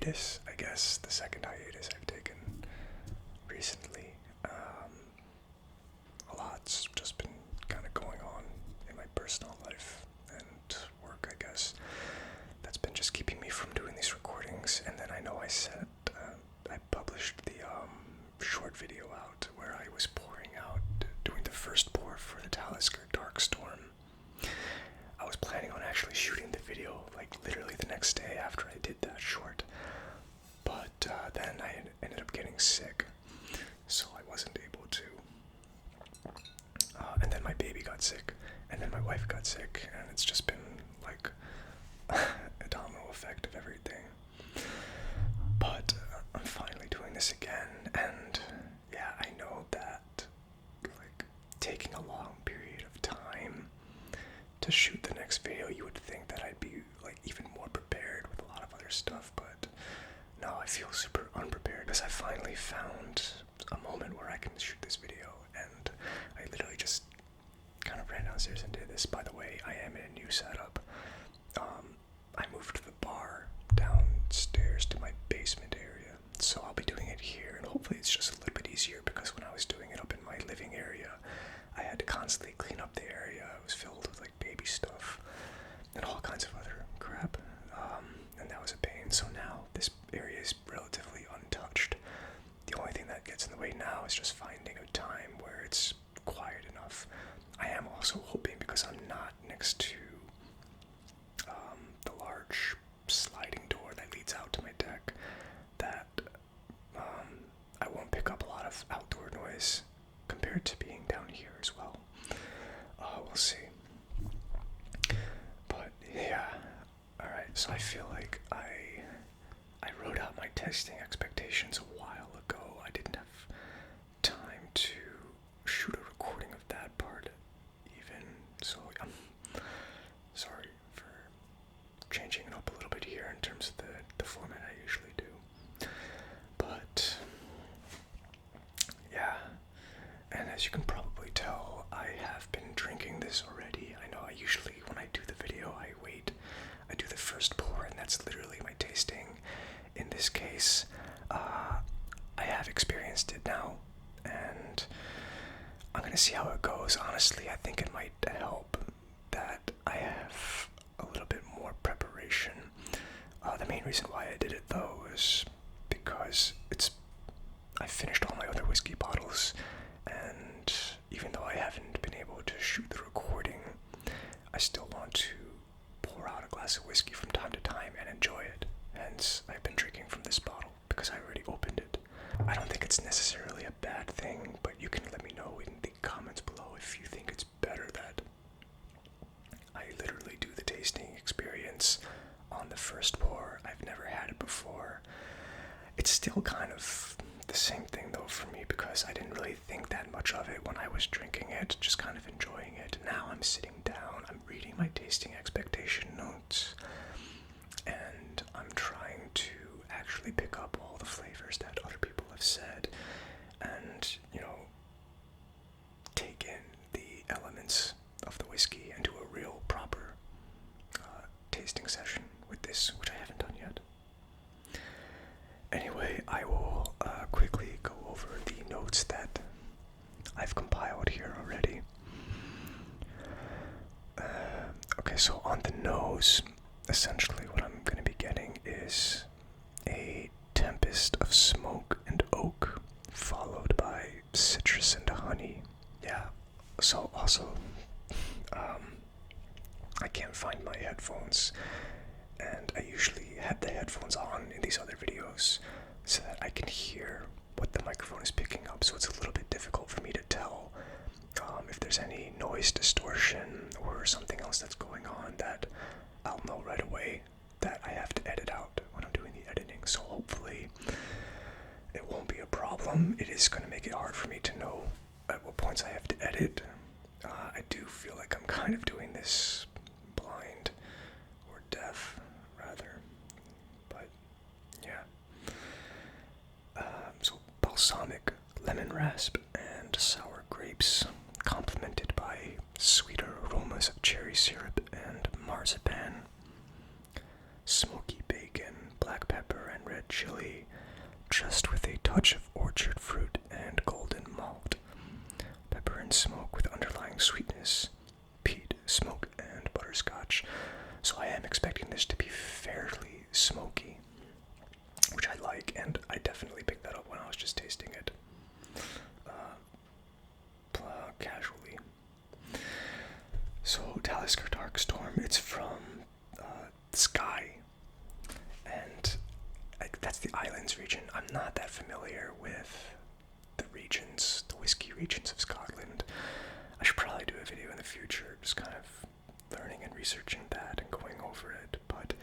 hiatus, I guess, the second hiatus I've taken recently. A lot's just been kind of going on in my personal life and work, I guess. That's been just keeping me from doing these recordings. And then I know I said I published the short video out where I was doing the first pour for the Talisker Dark Storm. I was planning on actually shooting the video like literally the next day after I did that short, but then I ended up getting sick, so I wasn't able to. And then my baby got sick, and then my wife got sick, and it's just been like a domino effect of everything. But I'm finally doing this again, and yeah, I know that like taking a long period of time to shoot the next video, you would think that I'd be like even more prepared with a lot of other stuff, but no, I feel super unprepared because I finally found a moment where I can shoot this video, and I literally just kind of ran downstairs and did this. By the way, I am in a new setup. I moved the bar downstairs to my basement area, so I'll be doing it here, and hopefully it's just a little bit easier because when I was doing it up in my living area, I had to constantly clean up the area. It was filled with like baby stuff and all kinds of other crap, and that was a pain. So now this area is relatively untouched. The only thing that gets in the way now is just finding a time where it's quiet enough. I am also hoping, because I'm not next to the large sliding door that leads out to my deck, that I won't pick up a lot of outdoor noise compared to being down here as well. We'll see. But yeah, alright, so I feel like I wrote out my testing expectations a while ago. I didn't have time to shoot a recording of that part even, so I'm sorry for changing it up a little bit here in terms of the format I usually do. But yeah, and as you can probably tell, I have been drinking this already. I know I usually, when I do the video, I do the first pour, and that's literally my tasting. In this case, I have experienced it now, and I'm gonna see how it goes. Honestly, I think it might help that I have a little bit more preparation. The main reason why I did it, though, is because I finished all my other whiskey bottles, and even though I haven't been able to shoot the recording, I still want to pour out a glass of whiskey from time to time and enjoy it. Hence, I've been drinking from this bottle because I already opened it. I don't think it's necessarily a bad thing, but you can let me know in the comments below if you think it's better that I literally do the tasting experience on the first pour. I've never had it before. It's still kind of the same thing though for me, because I didn't really think that much of it when I was drinking it, just kind of enjoying it. Now I'm sitting down, I'm reading my tasting expectation notes, and I'm trying to actually pick up all the flavors that other people have said, and, you know, take in the elements of the whiskey and do a real proper tasting session with this, which I haven't done yet. Anyway, I will quickly go over the notes that I've compiled here already. Okay, so on the nose, essentially what I'm going to be getting is a tempest of smoke and oak, followed by citrus and honey. Yeah, so also, I can't find my headphones, and I usually had the headphones on in these other videos so that I can hear what the microphone is picking up, so it's a little bit difficult for me to tell if there's any noise distortion or something else that's going on that I'll know right away that I have to edit out when I'm doing the editing. So hopefully it won't be a problem. It is going to make it hard for me to know at what points I have to edit. I do feel like I'm kind of doing this blind, or deaf rather, but yeah. So balsamic, lemon rasp, and sour grapes, complemented by sweeter aromas of cherry syrup and marzipan, smoky bacon, black pepper, and red red chili, just with a touch of orchard fruit and golden malt. Pepper and smoke with underlying sweetness, peat, smoke, and butterscotch. So I am expecting this to be fairly smoky, which I like, and I definitely picked that up when I was just tasting it casually. So Talisker Dark Storm, it's from Skye, and that's the Islands region. I'm not that familiar with the regions, the whiskey regions of Scotland. I should probably do a video in the future, just kind of learning and researching that and going over it, but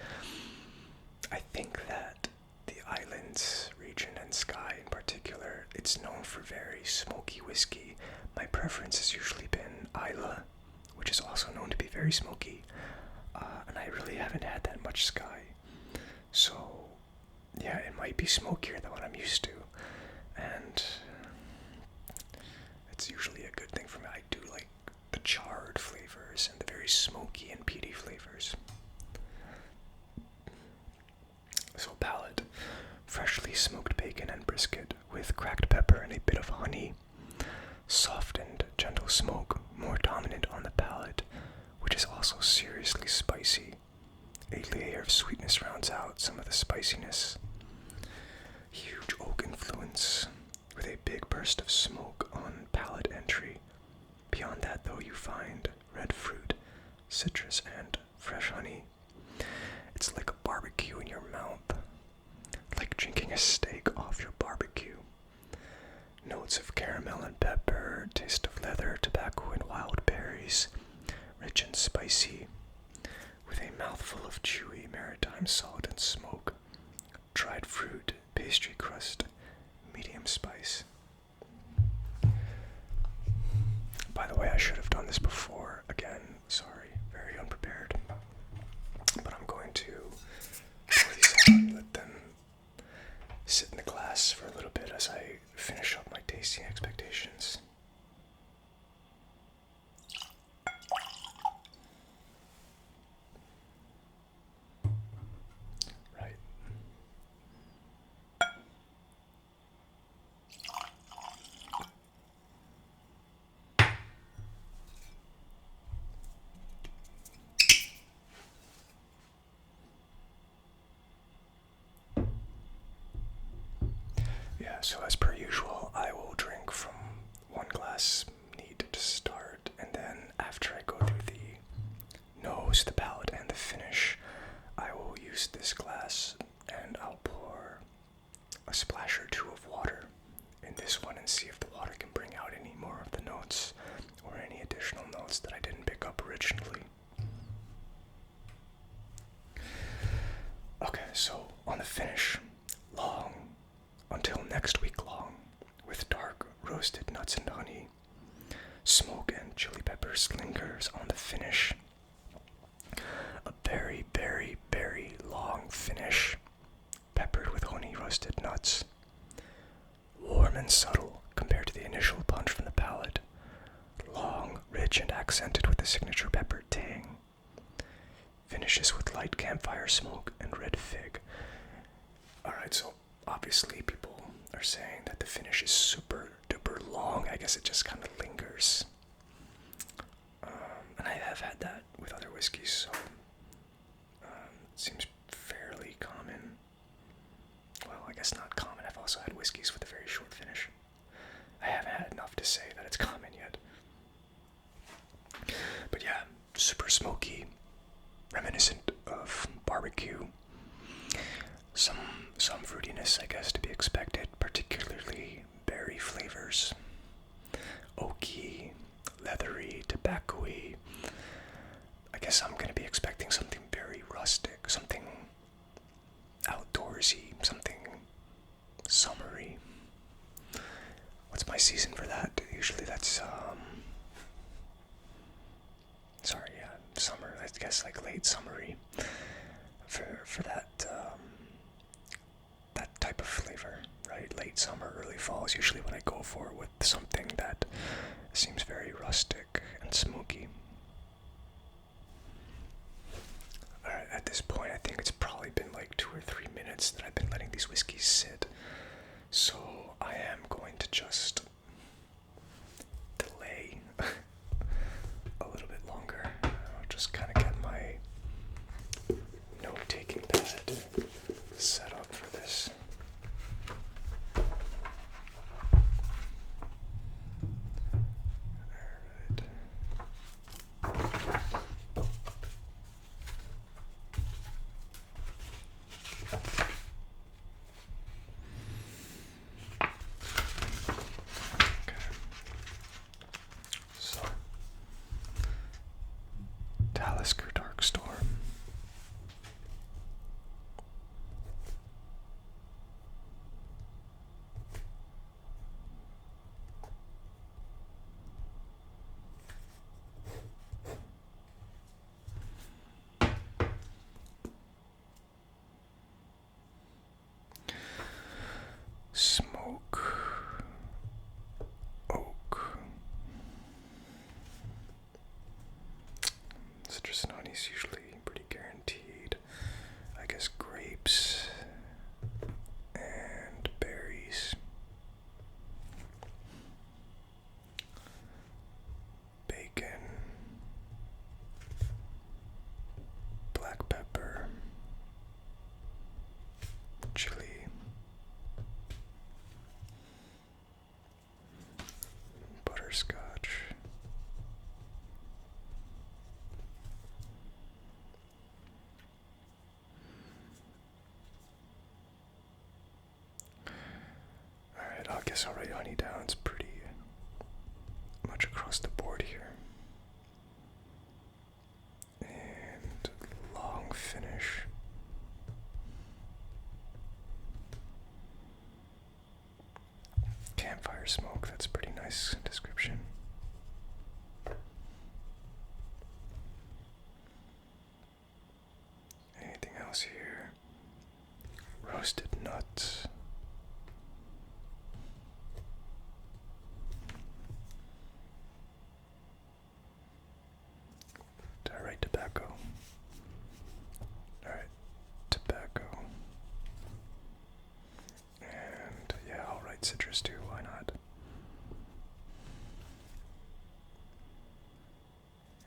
I think that the Islands region and Skye in particular, it's known for very smoky whiskey. My preference has usually been Islay, which is also known to be very smoky, and I really haven't had that much Skye. So, yeah, it might be smokier than what I'm used to, and it's usually a good thing for me. I do like the charred flavors and the very smoky and peaty flavors. So Palate, freshly smoked bacon and brisket with cracked pepper and a bit of honey. Softened, gentle smoke, more dominant on the palate, which is also seriously spicy. A layer of sweetness rounds out some of the spiciness. Huge oak influence, with a big burst of smoke on palate entry. Beyond that, though, you find red fruit, citrus, and fresh honey. It's like a barbecue in your mouth, like drinking a steak off your barbecue. Notes of caramel and pepper, taste of leather, tobacco, and wild berries, rich and spicy, with a mouthful of chewy maritime salt and smoke, dried fruit, pastry crust, medium spice. By the way, I should have done this before. Again, sorry, very unprepared. But I'm going to pour these out and let them sit in the glass for a little bit as I finish up my tasting expectations. Right. Yeah, so as per usual, I will drink from one glass neat to start, and then after I go through the nose, the palate, and the finish, I will use this glass and I'll pour a splash or two of water in this one and see if the water can bring out any more of the notes or any additional notes that I didn't pick up originally. Okay, so on the finish, long until next week long, with dark roasted nuts and honey. Smoke and chili peppers lingers on the finish. A very, very, very long finish, peppered with honey roasted nuts. Warm and subtle compared to the initial punch from the palate. Long, rich, and accented with the signature pepper tang. Finishes with light campfire smoke and red fig. Alright, so obviously people are saying that the finish is super duper long. I guess it just kind of lingers. And I have had that with other whiskeys, so it seems fairly common. Well, I guess not common. I've also had whiskeys with a very short finish. I haven't had enough to say that it's common yet. But yeah, super smoky, reminiscent of barbecue. Some fruitiness, I guess, to be expected, particularly berry flavors. Oaky, leathery, tobacco-y. I guess I'm going to be expecting something very rustic, something outdoorsy, something summery. What's my season for that? Usually that's, summer, I guess, like late summery. For that, that type of flavor, right? Late summer, early fall is usually what I go for, with something that seems very rustic and smoky. Alright, at this point, I think it's probably been like 2 or 3 minutes that I've been letting these whiskeys red setup for this. So, Talisker Dark Storm. Smoke, oak, citrus and honey is usually pretty guaranteed. I guess grapes and berries, bacon, black pepper, chili, butterscotch, alright, I guess I'll write honey down. It's pretty much across the board here. And long finish. Campfire smoke, that's a pretty nice description. Anything else here? Roasted nuts. Did I write tobacco? Alright, tobacco. And yeah, I'll write citrus too, why not?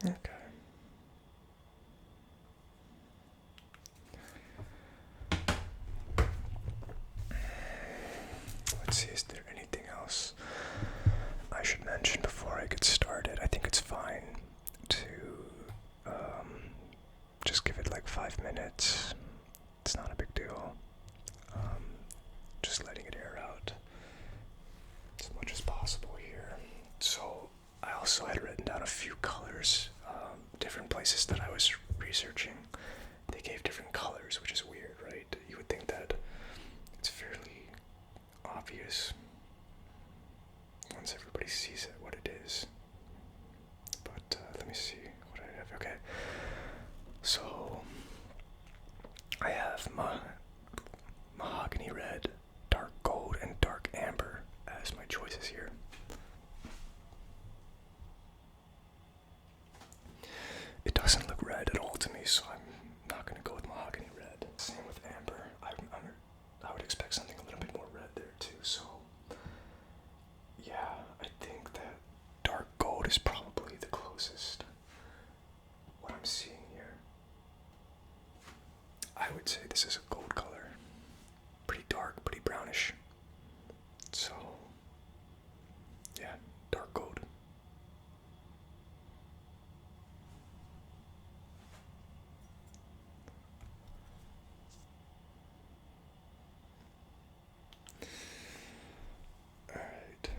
Okay. Let's see, is there anything else I should mention before I get started? I think it's fine to just give it like 5 minutes. It's not a big deal. Just letting it air out as much as possible here. So I also had written down a few colors, different places that I was researching. They gave different colors, which is weird, right? You would think that it's fairly obvious once everybody sees it what it is. But let me see what I have. Okay, so I have mahogany red, dark gold, and dark amber as my choices here. It doesn't look red at all to me, so I'm not going to go with mahogany red. Same with amber. I would expect something a little bit more red there too, so yeah, I think that dark gold is probably the closest what I'm seeing here. I would say this is a gold color. Pretty dark, pretty brownish. So yeah, dark gold. Alright.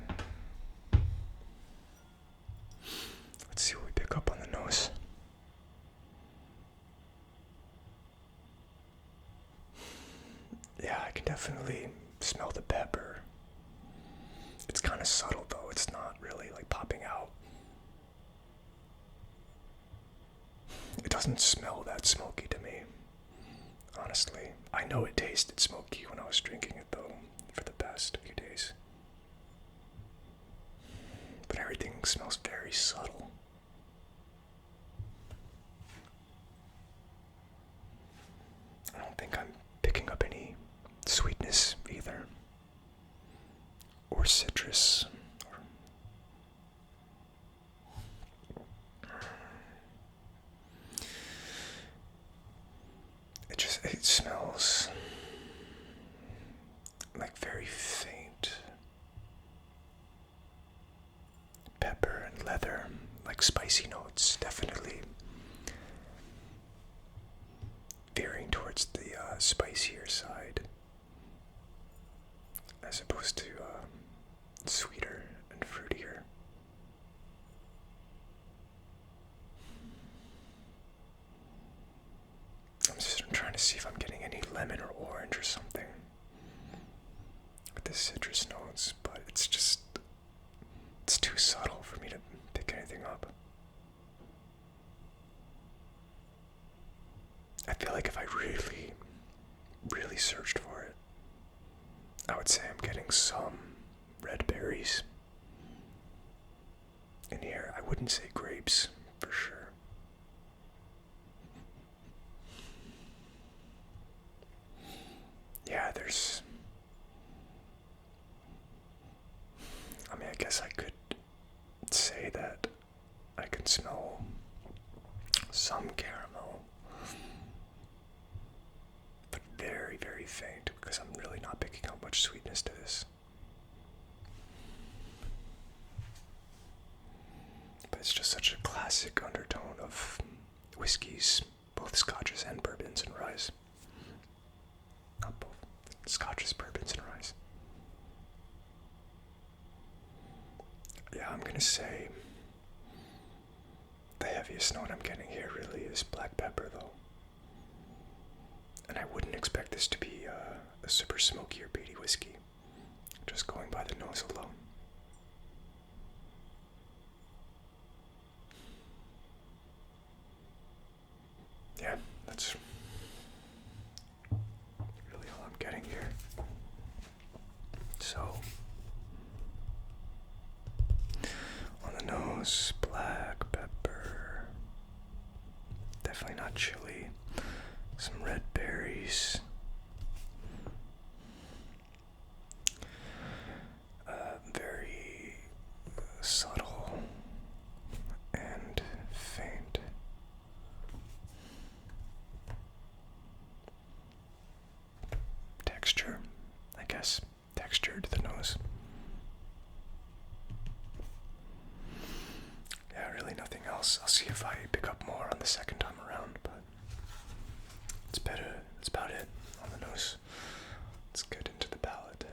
Let's see what we pick up on the nose. Yeah, I can definitely smell the pepper. It's kind of subtle though, it's not really like popping out. It doesn't smell that smoky to me, honestly. I know it tasted smoky when I was drinking it though, for the past few days. But everything smells very subtle. I don't think I'm picking up any sweetness either, or citrus. it smells like very faint pepper and leather, like spicy notes, definitely veering towards the spicier side, as opposed to sweeter and fruitier. I'm trying to see if I'm getting any lemon or orange or something with the citrus notes, but it's too subtle for me to pick anything up. I feel like if I really, really searched for it, I would say I'm getting some red berries in here. I wouldn't say grapes for sure. Yeah, I guess I could say that I can smell some caramel, but very, very faint, because I'm really not picking up much sweetness to this. But it's just such a classic undertone of whiskeys, both scotches and bourbons and rye. Not both. Scotches, bourbons, and rye. Yeah, I'm gonna say the heaviest note I'm getting here really is black pepper, though. And I wouldn't expect this to be a super smoky or peaty whiskey, just going by the nose alone. Yeah, that's really all I'm getting here. So, on the nose, black pepper, definitely not chili, some red berries, very subtle and faint. Texture, I guess. Texture to the nose. Yeah, really nothing else. I'll see if I pick up more on the second time around, but that's about it on the nose. Let's get into the palate.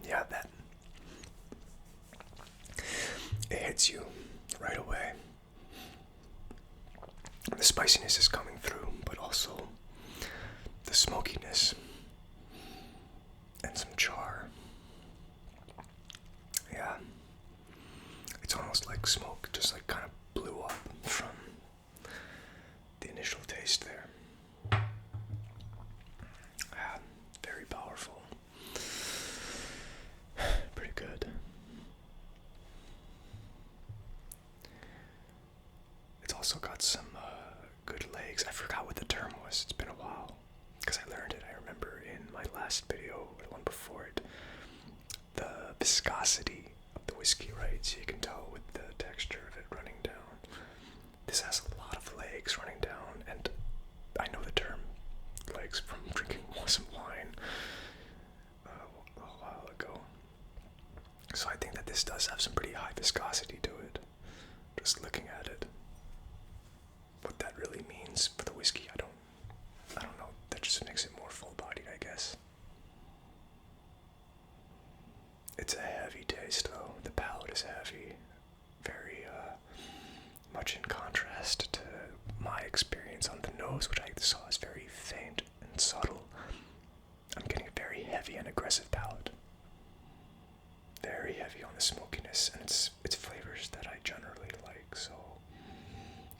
Yeah, it hits you right away. The spiciness is coming through, but also the smokiness and some char. Yeah, it's almost like smoke just like kind of blew up from the initial taste there. Yeah, very powerful. Pretty good. It's also got some good legs. I forgot what the term was. It's been a while because I learned it. I remember in my last video, or the one before it, the viscosity of the whiskey, right? So you can tell with the texture of it running down. This has a lot of legs running down, and I know the term legs from drinking some wine a while ago. So I think that this does have some pretty high viscosity to it. Just looking at it. What that really means for the whiskey, I don't know. That just makes it more full-bodied, I guess. It's a heavy taste, though. The palate is heavy. Very much in contrast to my experience on the nose, which I saw as very faint and subtle. I'm getting a very heavy and aggressive palate. Very heavy on the smokiness, and it's flavors that I generally like, so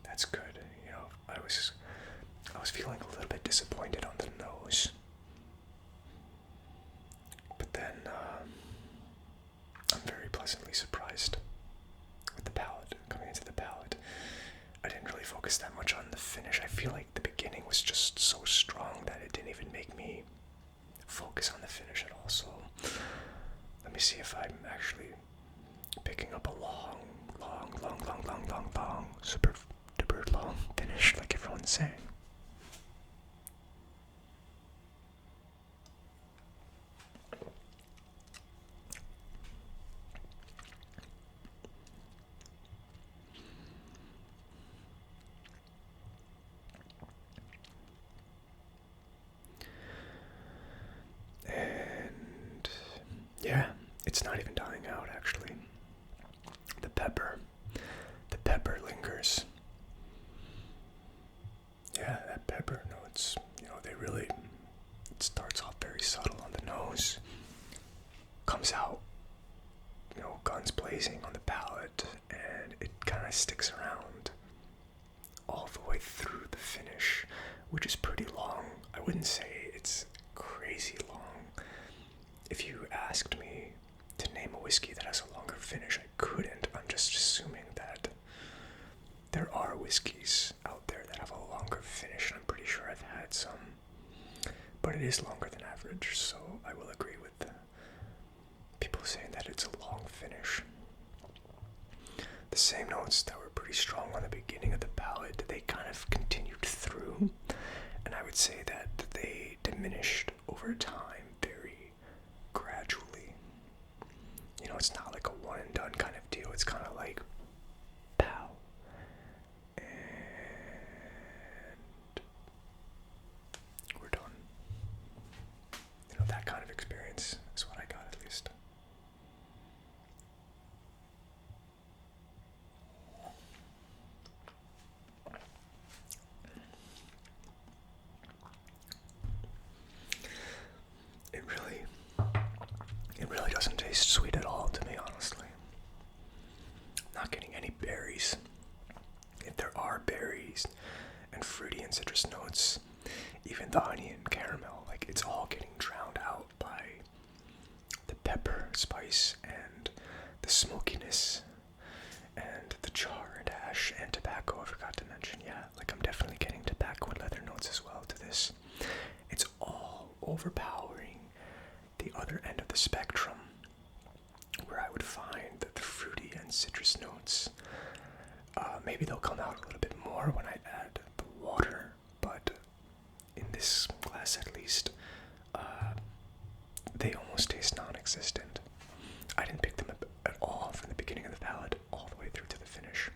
that's good. You know, I was feeling a little bit disappointed on the nose, but then I'm very pleasantly surprised with the palate. Coming into the palate, I didn't really focus that much on the finish. I feel like the beginning was just so strong that it didn't even make me focus on the finish at all. So me see if I'm actually picking up a long, super duper long finish like everyone's saying. And yeah, it's not even dying out actually. The pepper lingers. Yeah, that pepper notes, it starts off very subtle on the nose, comes out, guns blazing on the palate, and it kind of sticks around all the way through the finish, which is pretty long. I wouldn't say it's crazy long. If you asked me to name a whiskey that has a longer finish, I couldn't. I'm just assuming that there are whiskeys out there that have a longer finish, and I'm pretty sure I've had some. But it is longer than average, so I will agree with people saying that it's a long finish. The same notes that were pretty strong on the beginning of the palate, they kind of continued through, and I would say that they diminished over time very gradually. It's not like a one and done kind of deal. It's kind of like pow, and we're done. That kind of experience is what I got, at least. It really doesn't taste sweet at all to me, honestly. Not getting any berries. If there are berries and fruity and citrus notes, even the honey and caramel, it's all getting drowned out by the pepper, spice, and the smokiness, and the char and ash and tobacco I forgot to mention. Yeah, I'm definitely getting tobacco and leather notes as well to this. It's all overpowering the other end of the spectrum, where I would find the fruity and citrus notes. Maybe they'll come out a little bit more when I add the water, but in this glass at least, they almost taste non-existent. I didn't pick them up at all from the beginning of the palate all the way through to the finish.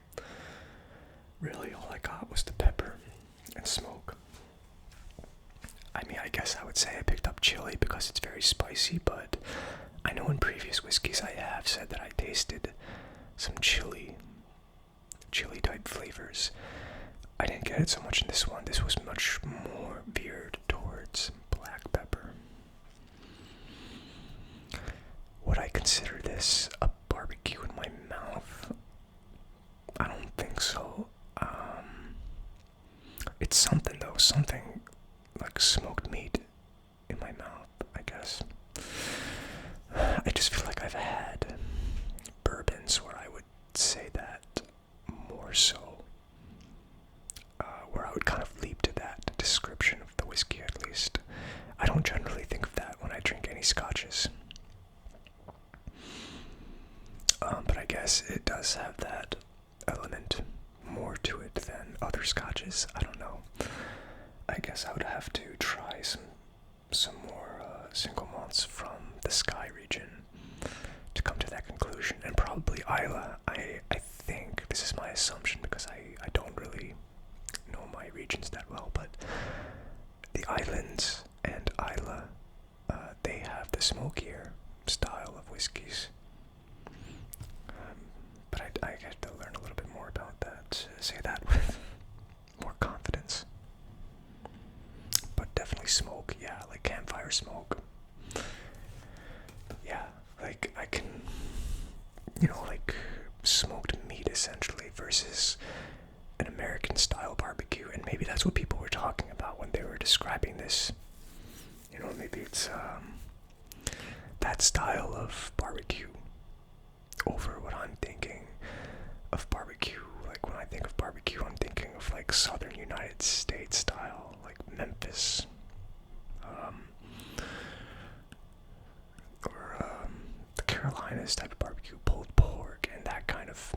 Really, all I got was the pepper and smoke. I guess I would say I picked up chili because it's very spicy, but I know in previous whiskeys I have said that I tasted some chili type flavors. I didn't get it so much in this one. This was much more veered towards black pepper. Would I consider this a barbecue in my mouth? I don't think so. It's something though, something like smoked meat in my mouth, I guess. I just feel like I've had bourbons where I would say that more so. Where I would kind of leap to that description of the whiskey, at least. I don't generally think of that when I drink any scotches. But I guess it does have that element more to it than other scotches. I don't know. I guess I would have to try some more single malts from the Skye region to come to that conclusion. And probably Isla. I think this is my assumption because I don't really know my regions that well, but the islands and Isla, they have the smokier style of whiskeys. But I get to learn a little bit more about that, say that with more confidence. But definitely smoke, yeah, like campfire smoke. Yeah, I can, smoked meat essentially versus an American style barbecue, and maybe that's what people were talking about when they were describing this. Maybe it's that style of barbecue over what I'm thinking of barbecue. Like when I think of barbecue, I'm thinking of southern United States style, like Memphis, or the Carolinas. Carolinas type of barbecue, pulled pork, and that kind of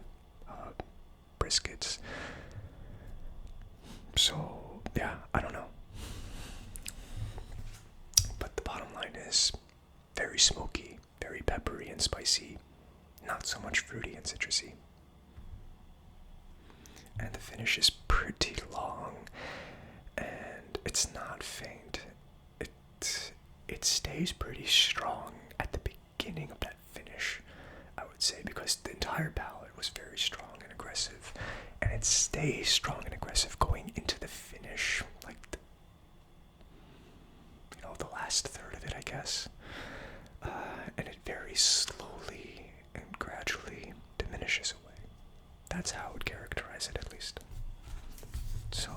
briskets. So, yeah, I don't know. But the bottom line is very smoky, very peppery and spicy, not so much fruity and citrusy. And the finish is pretty long, and it's not faint. It stays pretty strong at the beginning of that finish, I would say, because the entire palate was very strong and aggressive, and it stays strong and aggressive going into the finish, like the last third of it, I guess. And it very slowly and gradually diminishes away. That's how I would characterize it, at least. So,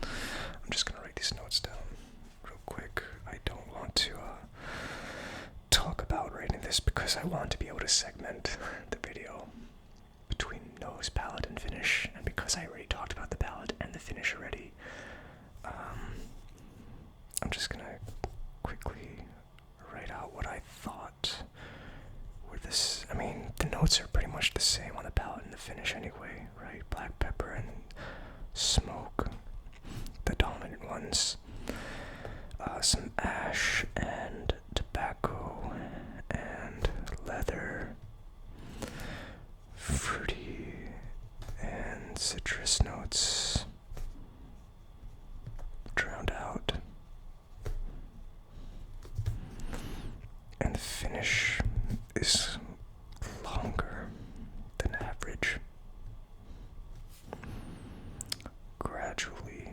I'm just gonna write these notes down real quick. I don't want to talk about writing this because I want to be able to segment the video between nose, palate, and finish, and because I already talked about the palate and the finish already, I'm just gonna quickly write out what I thought were this. I mean, the notes are pretty much the same on the palate and the finish anyway, right? Black pepper and smoke, the dominant ones. Some ash and tobacco and leather, fruity and citrus notes drowned out. And the finish is longer than average. Gradually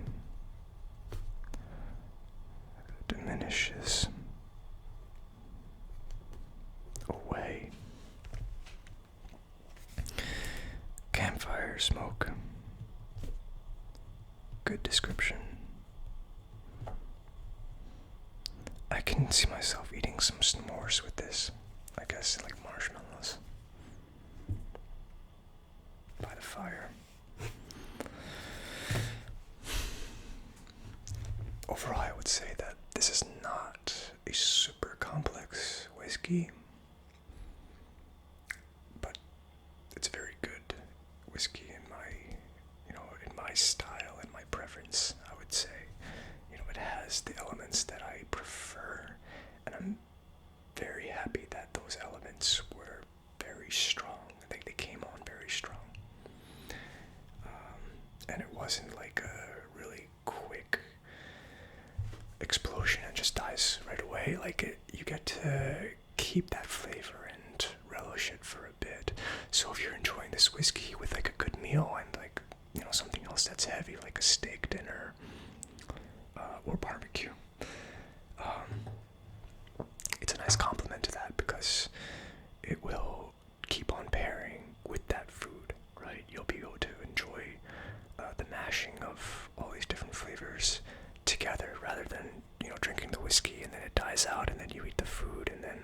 diminishes away. Campfire smoke. Good description. I can see myself eating some s'mores with this. I guess like marshmallows by the fire. Overall, I would say that this is not a super complex whiskey, but it's a very good whiskey in my style and my preference, I would say. It has the elements that I prefer, and I'm very happy that those elements were very strong. I think they came on very strong. And it wasn't like a really quick explosion and just dies right away. You get to keep that flavor and relish it for a bit. So if you're enjoying this whiskey with like a good meal and something else that's heavy, like a steak dinner or barbecue, it's a nice complement to that because it will keep on pairing with that food, right? You'll be able to enjoy the mashing of all these different flavors together rather than drinking the whiskey and then it dies out and then you eat the food and then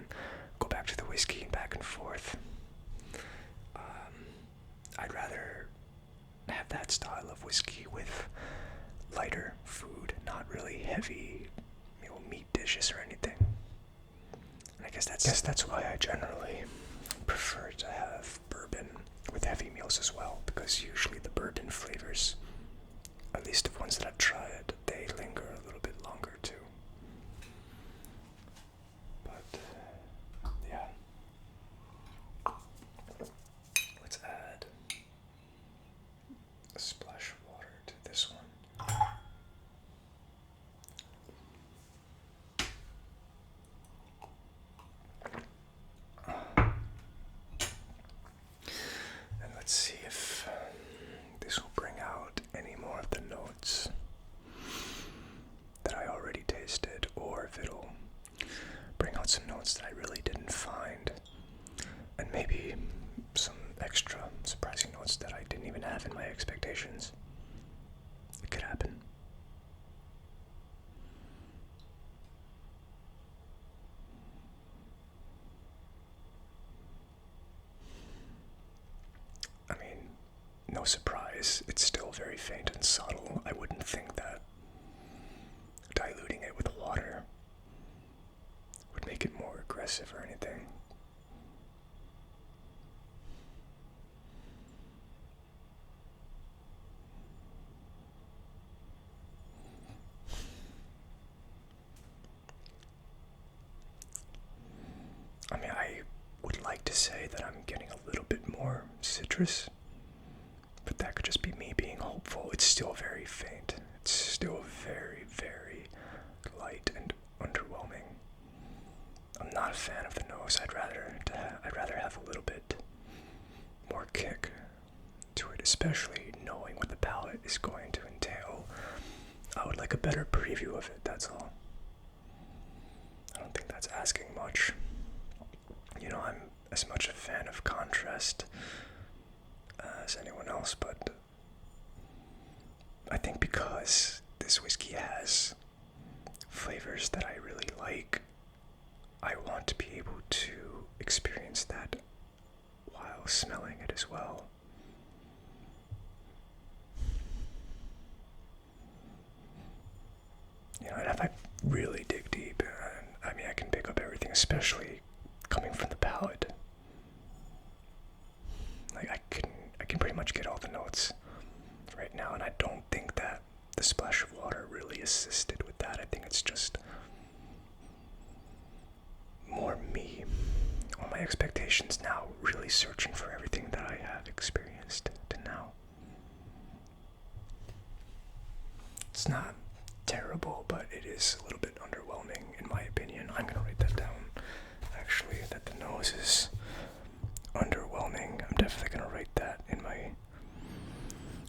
go back to the whiskey and back and forth. I'd rather have that style of whiskey with lighter food, not really heavy meat dishes or anything. And I guess that's why I generally prefer to have bourbon with heavy meals as well, because usually the bourbon flavors, at least the ones that I've tried, they linger a little bit longer too. But yeah, let's add a splash of water to this one. And let's see if this will bring out any more of the notes that I already tasted, or if it'll bring out some notes that I really didn't find, and maybe some extra surprising notes that I didn't even have in my expectations. It could happen. I mean, no surprise, it's still very faint and subtle. I wouldn't think that diluting it with water would make aggressive or anything. I mean, I would like to say that I'm getting a little bit more citrus, but that could just be me being hopeful. It's still very faint. It's still very, very light and underwhelming. I'm not a fan of the nose. I'd rather have a little bit more kick to it, especially knowing what the palate is going to entail. I would like a better preview of it, that's all. I don't think that's asking much. You know, I'm as much a fan of contrast as anyone else, but I think because this whiskey has flavors that I really like, I want to be able to experience that while smelling it as well. You know, and if I really dig deep, I mean, I can pick up everything, especially coming from the palate. Like, I can pretty much get all the notes right now, and I don't think that the splash of water really assisted with that. I think it's just more me, or my expectations now, really searching for everything that I have experienced to now. It's not terrible, but it is a little bit underwhelming in my opinion. I'm gonna write that down, actually, that the nose is underwhelming. I'm definitely gonna write that in my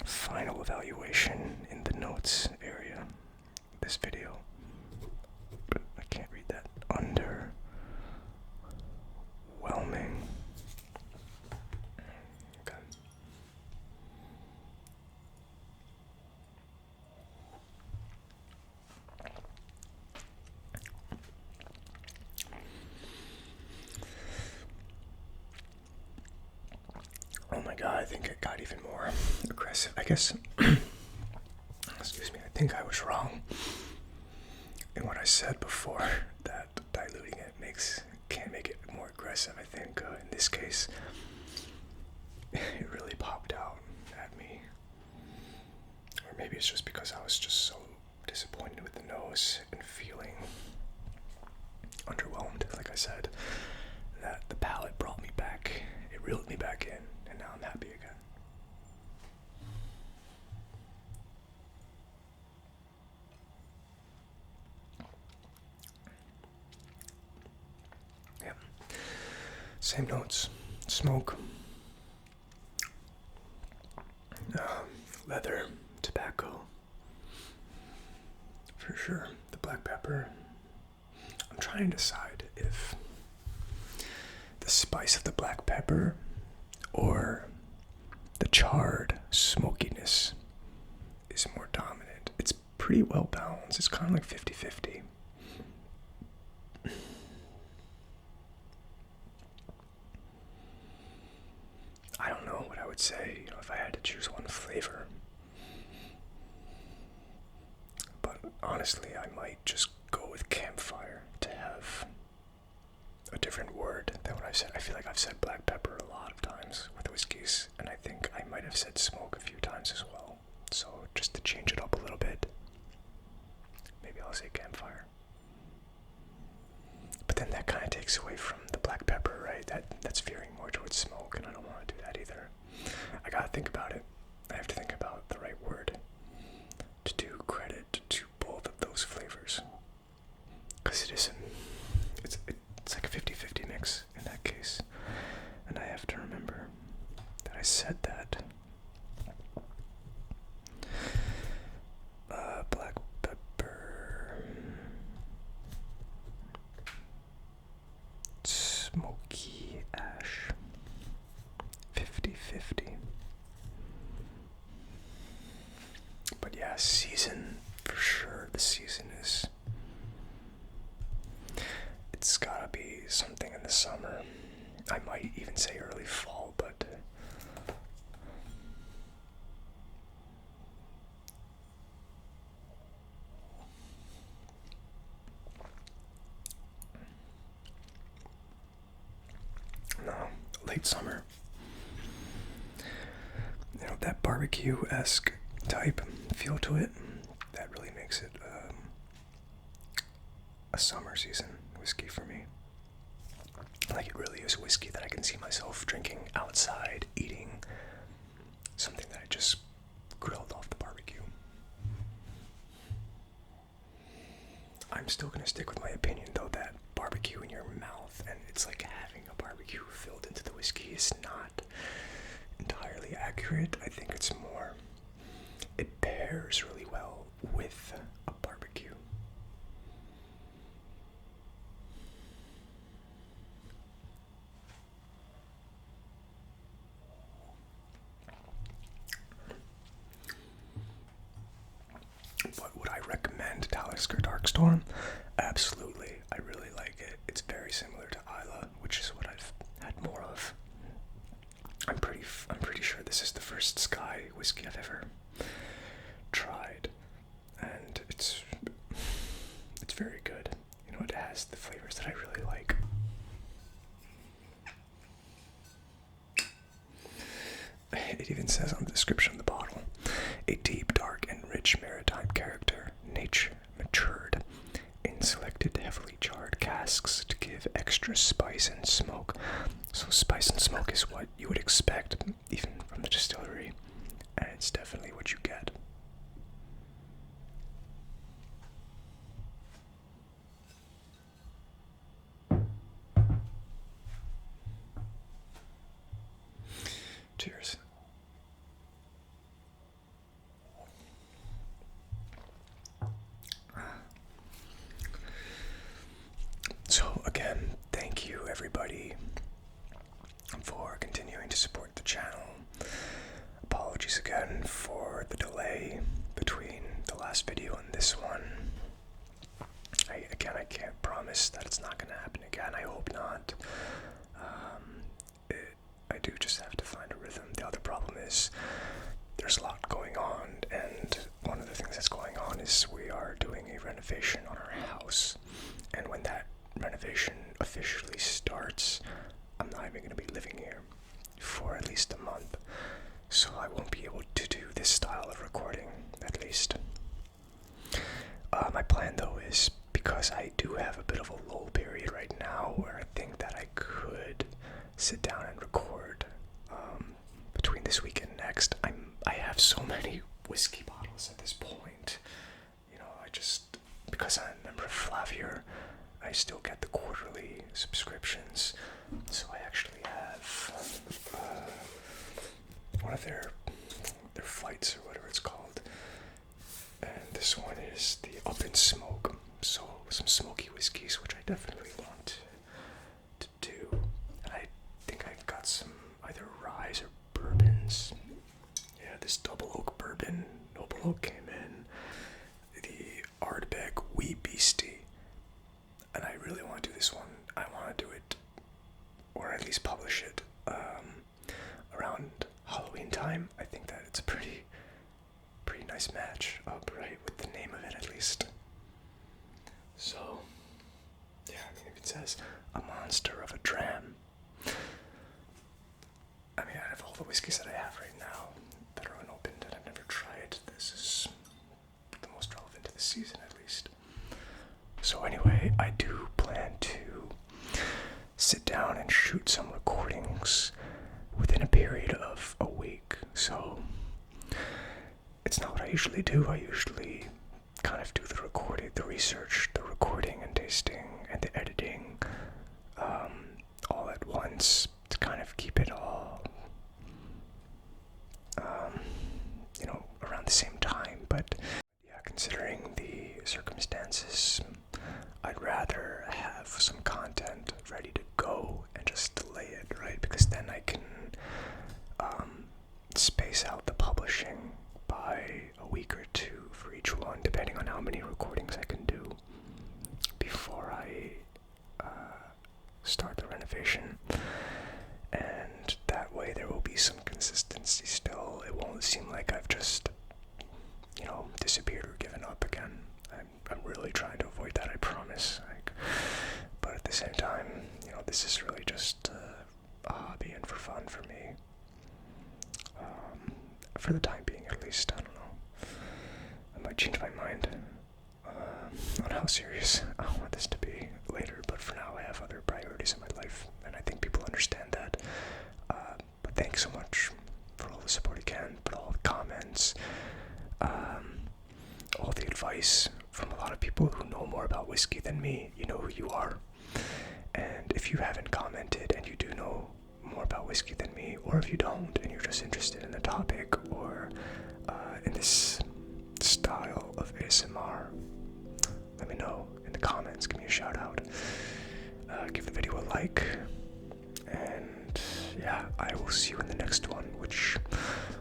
final evaluation in the notes area of this video. But I can't read that. Underwhelming. Okay. Oh my god, I think it got even more aggressive. I guess, excuse me, I think I was wrong in what I said before, that diluting it can make it more aggressive. I think in this case, it really popped out at me. Or maybe it's just because I was just so disappointed with the nose and feeling underwhelmed, like I said, that the palate brought me back. It reeled me back in, and now I'm happy again. Yeah. Same notes. Smoke. Leather. Tobacco. For sure. The black pepper. I'm trying to decide if the spice of the black pepper or the charred smokiness is more dominant. It's pretty well balanced. It's kind of like 50-50. I don't know what I would say, if I had to choose one flavor. But honestly, I might just go with campfire to have a different word than what I've said. I feel like I've said black pepper a lot of times with whiskeys, and I think I might have said smoke a few times as well. So just to change it up a little bit, maybe I'll say campfire. But then that kind of takes away from the black pepper, right? That's veering more towards smoke, and I don't want to do that either. I gotta think about it. I have to think about the right word to do credit to both of those flavors. Because it's like a 50-50 mix in that case. And I have to remember that I said that. Black pepper. Smoky ash. 50-50. But yeah, season, for sure. The season is... It's gotta be something in the summer. I might even say early fall, but... late summer. You know, that barbecue-esque type feel to it, that really makes it a summer season whiskey for me. Like, it really is whiskey that I can see myself drinking outside, eating something that I just grilled off the barbecue. I'm still going to stick with my opinion, though, that barbecue in your mouth, and it's like having a barbecue filled into the whiskey, is not entirely accurate. I think it's more, it pairs really well with a barbecue. But would I recommend Talisker Darkstorm? Absolutely. I really like it. It's very similar to Isla, which is what I've had more of. I'm pretty sure this is the first Skye whiskey I've ever tried, and it's very good. You know, it has the flavors that I really like. It even says on the description of the bottle, a deep, dark, and rich maritime character, nature matured in selected heavily charred casks to give extra spice and smoke. So spice and smoke is what you would expect, even from the distillery, and it's definitely what you get. Cheers. So again, thank you everybody for continuing to support the channel. Apologies again for the delay between the last video and this one. I can't promise that it's not going to happen again. I hope not. I do just have to find a rhythm. The other problem is there's a lot going on, and one of the things that's going on is we are doing a renovation on our house, and when that renovation officially starts, I'm not even going to be living here for at least a month, so I won't be able to do this style of recording, at least. My plan, though, is because I do have a bit of a lull period right now where I think that I could sit down and record between this week and next. I have so many whiskey bottles at this point. You know, because I'm a member of Flavier, I still get the quarterly subscriptions, so I actually have one of their flights or whatever it's called, and this one is the Up in Smoke, so some smoky whiskeys, which I definitely want to do, and I think I've got some either ryes or bourbons. Yeah, this double oak bourbon, Noble Oak came in, the Ardbeg Wee Beastie, and I really want to do this one. I want to do it, or at least publish it, around Halloween time. I think that it's a pretty nice match up, right, with the name of it at least. So, yeah, I mean, if it says a monster of a dram, I mean, out of all the whiskeys that I have right now that are unopened and I've never tried, this is the most relevant to the season at least. So anyway, I do plan to sit down and shoot some recordings within a period of a week. So it's not what I usually do. I usually kind of do the recording, the research, the recording and tasting and the editing all at once to kind of keep it all around the same time. But yeah, considering the circumstances, I'd rather have some content ready to go and just delay it, right? Because then I can space out the publishing by a week or two for each one, depending on how many recordings I can do before I start the renovation. And that way there will be some consistency still. It won't seem like I've just, disappeared or given up again. I'm really trying to avoid that, I promise. But at the same time, this is really just a hobby. party and for fun for me. For the time being, at least. I don't know. I might change my mind on how serious I want this to be later, but for now I have other priorities in my life, and I think people understand that. But thanks so much for all the support you can, for all the comments, all the advice from a lot of people who know more about whiskey than me. You know who you are. And if you haven't commented and you do know more about whiskey than me, or if you don't and you're just interested in the topic or in this style of ASMR, let me know in the comments. Give me a shout out. Give the video a like, and yeah, I will see you in the next one, which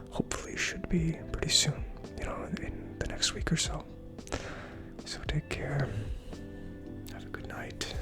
hopefully should be pretty soon, you know, in the next week or so. So take care. Have a good night.